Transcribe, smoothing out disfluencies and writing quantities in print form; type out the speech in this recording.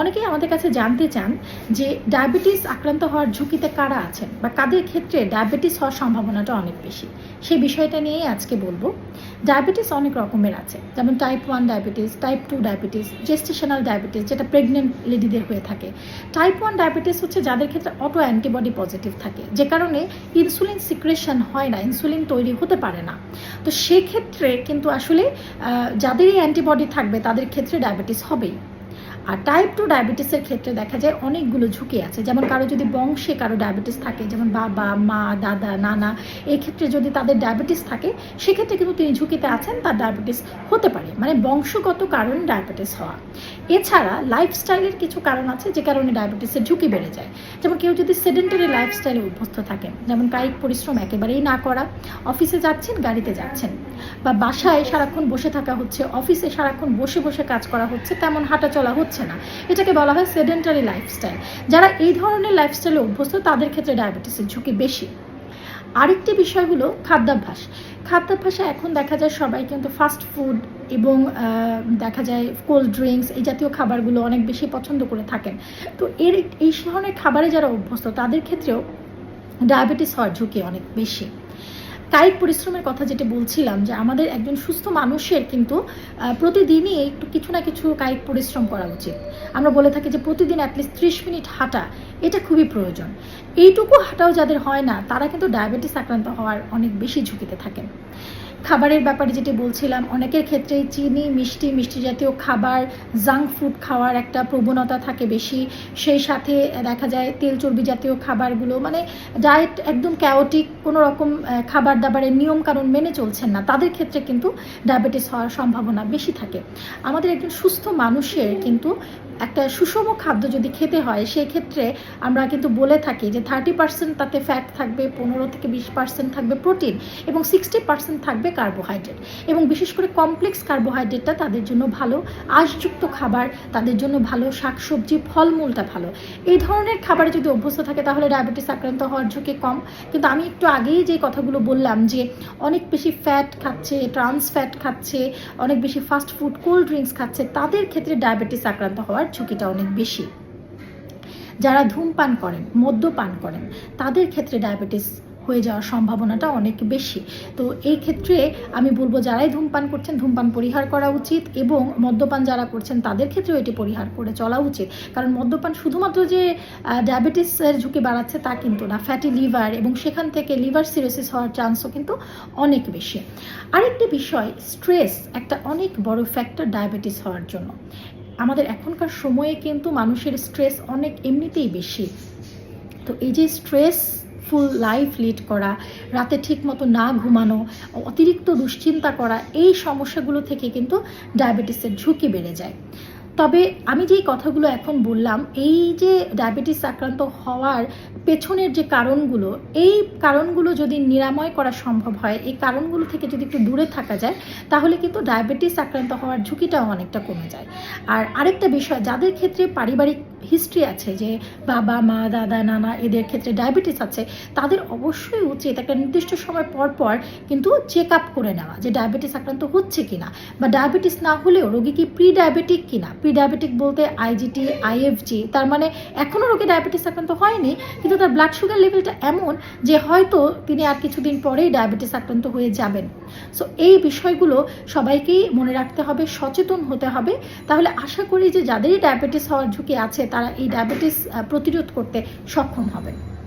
অনেকেই আমাদের কাছে জানতে চান যে ডায়াবেটিস আক্রান্ত হওয়ার ঝুঁকিতে কারা আছেন বা কাদের ক্ষেত্রে ডায়াবেটিস হওয়ার সম্ভাবনাটা অনেক বেশি। সেই বিষয়টা নিয়েই আজকে বলবো। ডায়াবেটিস অনেক রকমের আছে, যেমন type 1 diabetes, type 2 diabetes, gestational diabetes যেটা প্রেগনেন্ট লেডিদের হয়ে থাকে। টাইপ 1 ডায়াবেটিস হচ্ছে যাদের ক্ষেত্রে অটো অ্যান্টিবডি পজিটিভ থাকে, যে কারণে ইনসুলিন সিক্রেশন হয় না, ইনসুলিন তৈরি হতে পারে না। তো সেক্ষেত্রে কিন্তু আসলে যাদের এই অ্যান্টিবডি থাকবে তাদের ক্ষেত্রে ডায়াবেটিস হবেই। আর টাইপ 2 ডায়াবেটিসের ক্ষেত্রে দেখা যায় অনেকগুলো ঝুঁকি আছে, যেমন কারো যদি বংশে কারো ডায়াবেটিস থাকে, যেমন বাবা, মা, দাদা, নানা, এই ক্ষেত্রে যদি তাদের ডায়াবেটিস থাকে সেক্ষেত্রে কিন্তু তিনি ঝুঁকিতে আছেন, তার ডায়াবেটিস হতে পারে, মানে বংশগত কারণ ডায়াবেটিস হওয়া। এছাড়া লাইফস্টাইলের কিছু কারণ আছে যে কারণে ডায়াবেটিসের ঝুঁকি বেড়ে যায়। যেমন কেউ যদি সেডেন্টারি লাইফস্টাইলে অভ্যস্ত থাকেন, যেমন কায়িক পরিশ্রম একেবারেই না করা, অফিসে যাচ্ছেন, গাড়িতে যাচ্ছেন, বা বাসায় সারাক্ষণ বসে থাকা হচ্ছে, অফিসে সারাক্ষণ বসে বসে কাজ করা হচ্ছে, তেমন হাঁটা চলা হচ্ছে না, এটাকে বলা হয় সেডেন্টারি লাইফস্টাইল। যারা এই ধরনের লাইফস্টাইলে অভ্যস্ত তাদের ক্ষেত্রে ডায়াবেটিসের ঝুঁকি বেশি। আরেকটি বিষয় হলো খাদ্যাভ্যাস। খাদ্যাভ্যাসে এখন দেখা যায় সবাই কিন্তু ফাস্ট ফুড এবং দেখা যায় কোল্ড ড্রিঙ্কস এই জাতীয় খাবারগুলো অনেক বেশি পছন্দ করে থাকেন। তো এই ধরনের খাবারে যারা অভ্যস্ত তাদের ক্ষেত্রেও ডায়াবেটিস হওয়ার ঝুঁকি অনেক বেশি। কায়িক পরিশ্রমের কথা যেটা বলছিলাম, যে আমাদের একজন সুস্থ মানুষের কিন্তু প্রতিদিনই একটু কিছু না কিছু কায়িক পরিশ্রম করা উচিত। আমরা বলে থাকি যে প্রতিদিন অ্যাটলিস্ট 30 মিনিট হাঁটা, এটা খুবই প্রয়োজন। এইটুকু হাঁটাও যাদের হয় না তারা কিন্তু ডায়াবেটিস আক্রান্ত হওয়ার অনেক বেশি ঝুঁকিতে থাকেন। খাবারের ব্যাপারে যেটি বলছিলাম, অনেকের ক্ষেত্রেই চিনি, মিষ্টি জাতীয় খাবার, জাঙ্ক ফুড খাওয়ার একটা প্রবণতা থাকে বেশি। সেই সাথে দেখা যায় তেল চর্বি জাতীয় খাবারগুলো, মানে ডায়েট একদম ক্যাওটিক, কোনো রকম খাবার দাবারের নিয়ম কানুন মেনে চলছেন না, তাদের ক্ষেত্রে কিন্তু ডায়াবেটিস হওয়ার সম্ভাবনা বেশি থাকে। আমাদের একজন সুস্থ মানুষের কিন্তু একটা সুষম খাদ্য যদি খেতে হয়, সেক্ষেত্রে আমরা কিন্তু বলে থাকি যে 30% তাতে ফ্যাট থাকবে, 15 থেকে 20% থাকবে প্রোটিন এবং 60% থাকবে কার্বোহাইড্রেট। এবং বিশেষ করে কমপ্লেক্স কার্বোহাইড্রেটটা তাদের জন্য ভালো, আঁশযুক্ত খাবার তাদের জন্য ভালো, শাকসবজি, ফলমূলটা ভালো। এই ধরনের খাবারে যদি অভ্যস্ত থাকে তাহলে ডায়াবেটিস আক্রান্ত হওয়ার ঝুঁকি কম। কিন্তু আমি একটু আগেই যে কথাগুলো বললাম, যে অনেক বেশি ফ্যাট খাচ্ছে, ট্রান্স ফ্যাট খাচ্ছে, অনেক বেশি ফাস্ট ফুড, কোল্ড ড্রিঙ্কস খাচ্ছে, তাদের ক্ষেত্রে ডায়াবেটিস আক্রান্ত হওয়ার ঝুঁকিটা অনেক বেশি। যারা ধূমপান করেন, মদ্যপান করেন, তাদের ক্ষেত্রে ডায়াবেটিস হয়ে যাওয়ার সম্ভাবনাটা অনেক বেশি। তো এই ক্ষেত্রে আমি বলবো যারাই ধূমপান করছেন ধূমপান পরিহার করা উচিত, এবং মদ্যপান যারা করছেন তাদের ক্ষেত্রেও এটি পরিহার করে চলা উচিত। কারণ মদ্যপান শুধুমাত্র যে ডায়াবেটিসের ঝুঁকি বাড়াচ্ছে তা কিন্তু না, ফ্যাটি লিভার এবং সেখান থেকে লিভার সিরোসিস হওয়ার চান্সও কিন্তু অনেক বেশি। আরেকটি বিষয়, স্ট্রেস একটা অনেক বড় ফ্যাক্টর ডায়াবেটিস হওয়ার জন্য। আমাদের এখনকার সময়ে কিন্তু মানুষের স্ট্রেস অনেক এমনিতেই বেশি। তো এই যে স্ট্রেসফুল লাইফ লিড করা, রাতে ঠিক মতো না ঘুমানো, অতিরিক্ত দুশ্চিন্তা করা, এই সমস্যাগুলো থেকে কিন্তু ডায়াবেটিসের ঝুঁকি বেড়ে যায়। তবে আমি যেই কথাগুলো এখন বললাম, এই যে ডায়াবেটিস আক্রান্ত হওয়ার পেছনের যে কারণগুলো, এই কারণগুলো যদি নিরাময় করা সম্ভব হয়, এই কারণগুলো থেকে যদি একটু দূরে থাকা যায়, তাহলে কিন্তু ডায়াবেটিস আক্রান্ত হওয়ার ঝুঁকিটাও অনেকটা কমে যায়। আর আরেকটা বিষয়, যাদের ক্ষেত্রে পারিবারিক হিস্ট্রি আছে, যে বাবা, মা, দাদা, নানা, এদের ক্ষেত্রে ডায়াবেটিস আছে, তাদের অবশ্যই উচিত একটা নির্দিষ্ট সময় পর পর কিন্তু চেক আপ করে নেওয়া, যে ডায়াবেটিস আক্রান্ত হচ্ছে কিনা, বা ডায়াবেটিস না হলেও রোগী কি প্রি ডায়াবেটিক কিনা। প্রি ডায়াবেটিক বলতে আইজিটি, আইএফজি, তার মানে এখনও রোগী ডায়াবেটিস আক্রান্ত হয়নি, কিন্তু তার ব্লাড সুগার লেভেলটা এমন যে হয়তো তিনি আর কিছুদিন পরেই ডায়াবেটিস আক্রান্ত হয়ে যাবেন। সো এই বিষয়গুলো সবাইকেই মনে রাখতে হবে, সচেতন হতে হবে। তাহলে আশা করি যে যাদেরই ডায়াবেটিস হওয়ার ঝুঁকি আছে তারা এই ডায়াবেটিস প্রতিরোধ করতে সক্ষম হবে।